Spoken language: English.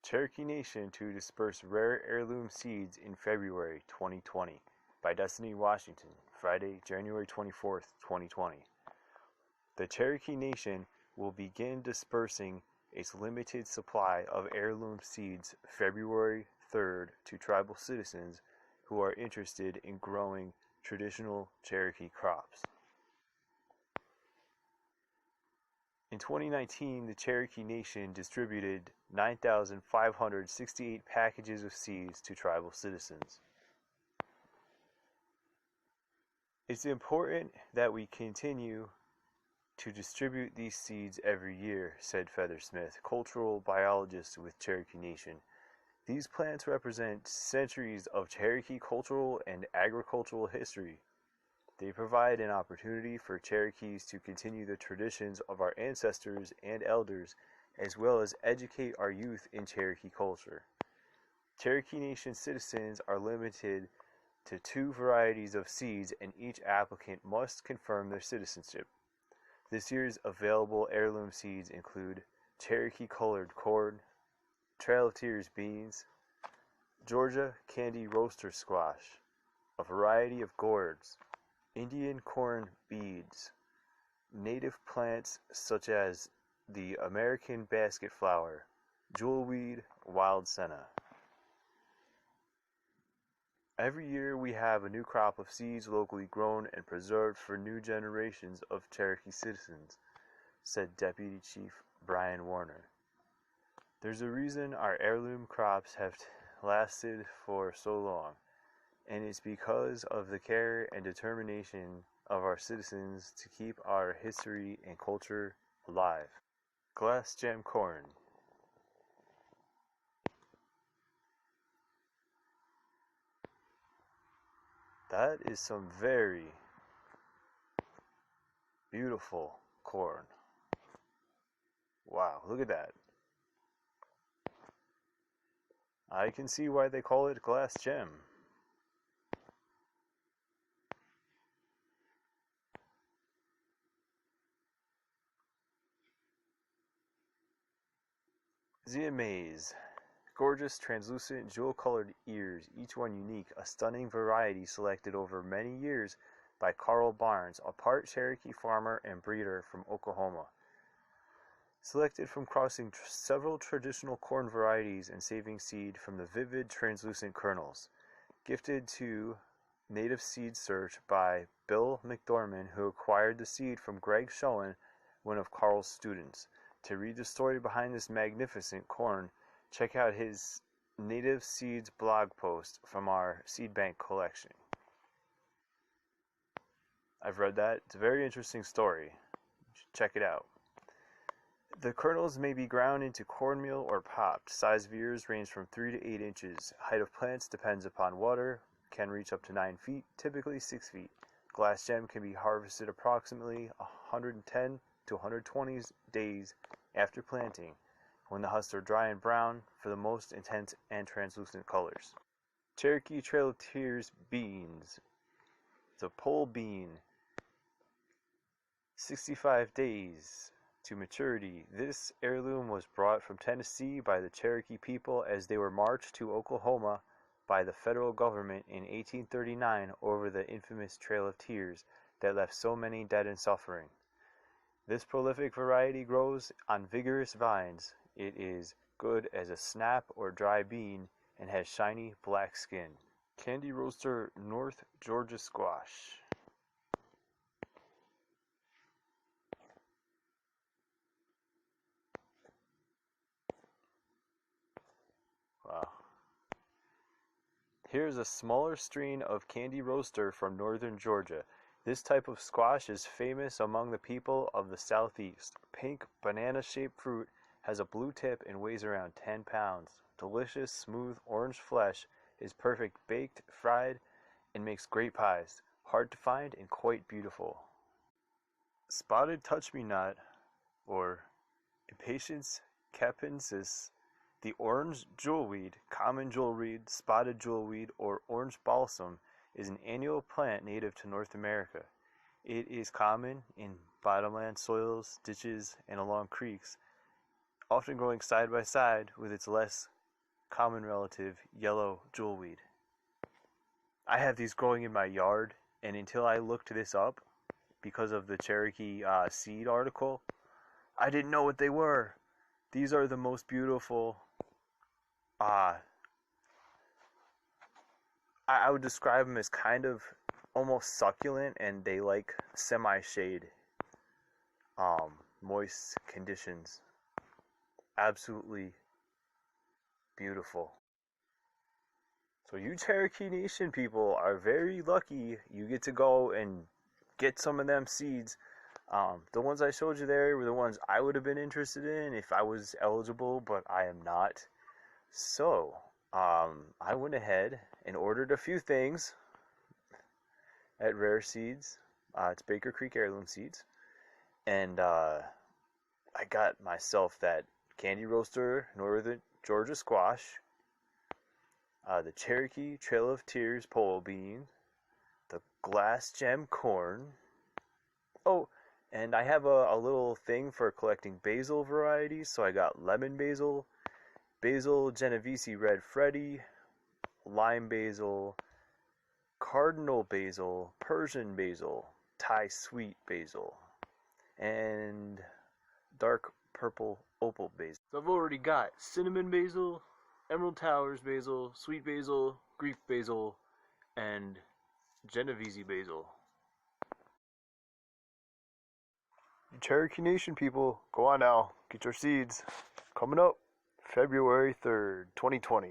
Cherokee Nation to disperse rare heirloom seeds in February 2020 by Destiny Washington, Friday, January 24th, 2020. The Cherokee Nation will begin dispersing its limited supply of heirloom seeds February 3rd to tribal citizens who are interested in growing traditional Cherokee crops. In 2019, the Cherokee Nation distributed 9,568 packages of seeds to tribal citizens. It's important that we continue to distribute these seeds every year, said Feathersmith, cultural biologist with Cherokee Nation. These plants represent centuries of Cherokee cultural and agricultural history. They provide an opportunity for Cherokees to continue the traditions of our ancestors and elders, as well as educate our youth in Cherokee culture. Cherokee Nation citizens are limited to 2 varieties of seeds, and each applicant must confirm their citizenship. This year's available heirloom seeds include Cherokee colored corn, Trail of Tears beans, Georgia candy roaster squash, a variety of gourds, Indian corn beads, native plants such as the American basket flower, jewelweed, wild senna. Every year we have a new crop of seeds locally grown and preserved for new generations of Cherokee citizens, said Deputy Chief Brian Warner. There's a reason our heirloom crops have lasted for so long, and it's because of the care and determination of our citizens to keep our history and culture alive. Glass gem corn. That is some very beautiful corn. Wow, look at that. I can see why they call it glass gem. Zia maize. Gorgeous, translucent, jewel-colored ears, each one unique, a stunning variety selected over many years by Carl Barnes, a part Cherokee farmer and breeder from Oklahoma. Selected from crossing several traditional corn varieties and saving seed from the vivid, translucent kernels. Gifted to Native Seed Search by Bill McDorman, who acquired the seed from Greg Schoen, one of Carl's students. To read the story behind this magnificent corn, check out his Native Seeds blog post from our seed bank collection. I've read that. It's a very interesting story. You should check it out. The kernels may be ground into cornmeal or popped. Size of ears range from 3 to 8 inches. Height of plants depends upon water, can reach up to 9 feet, typically 6 feet. Glass gem can be harvested approximately 110 to 120 days after planting, when the husks are dry and brown for the most intense and translucent colors. Cherokee Trail of Tears beans. The pole bean. 65 days to maturity. This heirloom was brought from Tennessee by the Cherokee people as they were marched to Oklahoma by the federal government in 1839 over the infamous Trail of Tears that left so many dead and suffering. This prolific variety grows on vigorous vines. It is good as a snap or dry bean and has shiny black skin. Candy roaster North Georgia squash. Wow. Here's a smaller strain of candy roaster from northern Georgia. This type of squash is famous among the people of the southeast. Pink, banana-shaped fruit has a blue tip and weighs around 10 pounds. Delicious, smooth, orange flesh is perfect baked, fried, and makes great pies. Hard to find and quite beautiful. Spotted touch-me-not, or Impatiens capensis, the orange jewelweed, common jewelweed, spotted jewelweed, or orange balsam, is an annual plant native to North America. It is common in bottomland soils, ditches, and along creeks, often growing side by side with its less common relative, yellow jewelweed. I have these growing in my yard, and until I looked this up, because of the Cherokee seed article, I didn't know what they were. These are the most beautiful, I would describe them as kind of almost succulent, and they like semi-shade, moist conditions. Absolutely beautiful. So you Cherokee Nation people are very lucky. You get to go and get some of them seeds. The ones I showed you there were the ones I would have been interested in if I was eligible, but I am not. So, I went ahead and ordered a few things at Rare Seeds. It's Baker Creek Heirloom Seeds. And I got myself that Candy Roaster Northern Georgia Squash, the Cherokee Trail of Tears pole bean, the Glass Gem corn. Oh, and I have a little thing for collecting basil varieties, so I got lemon basil, basil Genovese red Freddy, lime basil, cardinal basil, Persian basil, Thai sweet basil, and dark purple opal basil. So I've already got cinnamon basil, Emerald Towers basil, sweet basil, Greek basil, and Genovese basil. You Cherokee Nation people, go on now, get your seeds. Coming up February 3rd, 2020.